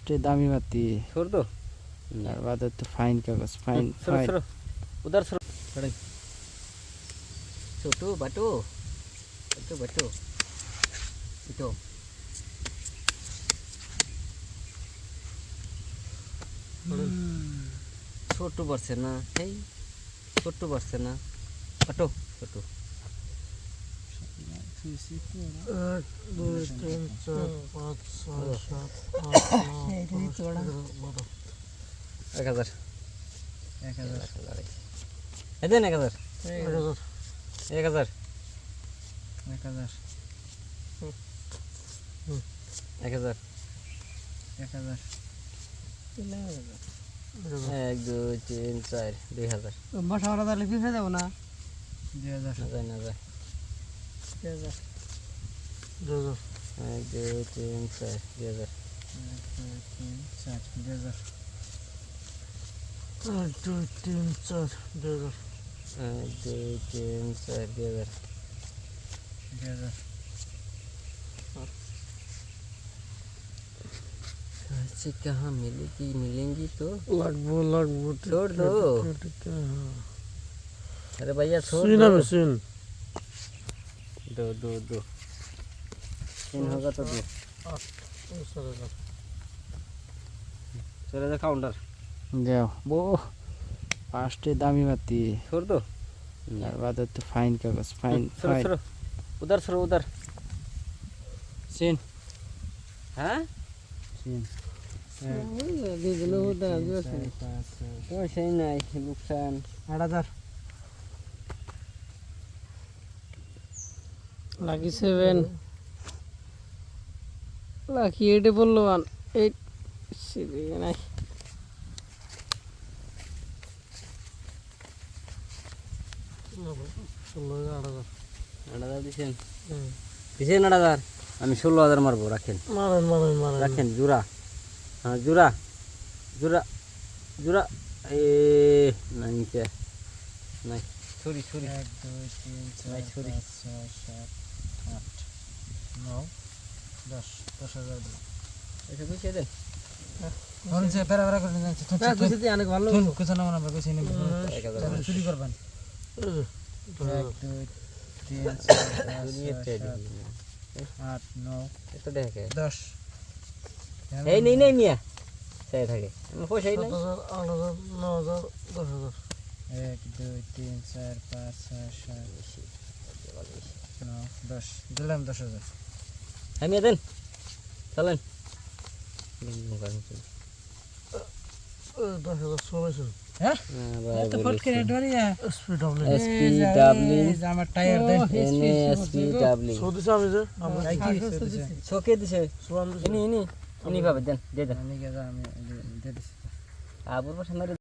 फार्स्टे दामी बाती छोड़ दो তার বাদে তো ফাইন কাগজ ফাইন सरो सरो उधर सरो खड़े छोटू बटू बटू बटू इतो छोटू बरसे ना हे छोटू बरसे ना बटू छोटू 1 2 3 4 5 6 7 8 9 1000 ए देन 1000 1000 1 2 3 4 2000 বসা ওরা তাহলে কি হয়ে যাব না 2000 যায় না যায় 2000 1 2 3 4 2000 1 2 3 4 2000 1 2 3 4 2000 ऐसे कहाँ मिलेगी मिलेंगी तो লাগবো छोड़ दो अरे भैया छोड़ सुन दो सुन दो दो दो तीन होगा तो दो चले जा काउंटर যাও বো ফার্স্টে দামি বাতি छोड़ दो তার বাদে তো ফাইন কাগজ ফাইন सरो ফাইন सरो उधर सरो उधर সিন हाँ সিন दिलो उधर जो से तो सही नहीं नुकसान 8000 লাকি 7 লাকি 8 বললো 8 সিবি নাই দিছেন 8000 আমি 16000 মারবো রাখেন মারেন রাখেন জোড়া হ্যাঁ জোড়া জোড়া জোড়া এ নাই কে নাই ছুরি ছুরি 1 2 3 4 ছুরি 5 6 7 8 9 10 10000 এটা কইছে দেন ফোন সে পেরা পেরা করে যাচ্ছে তো কইছে দি অনেক ভালো ফোন কইছে না আমরা কইছে নি চুরি করবেন 1 2 3 4 8 9 এটা দেখে 10 এই নেই নেই মিয়া সেই থাকে আমি পয়সাই নাই 8000 9000 10000 1 2 3 4 5 6 7 9 10 দিলাম 10000 আমি দেন চলেন 10000 সমাইছেন হ্যাঁ তো ফটকে ডরিয়া এসপিডব্লিউ আমার টায়ার দেন এসপিডব্লিউ সৌদি সামনে যে আমরা শোকে দিছে ইনি ইনি ইনি ভাবে দেন দে দেন আমি গেছে আমি দিয়ে দিছি আবুর পাশে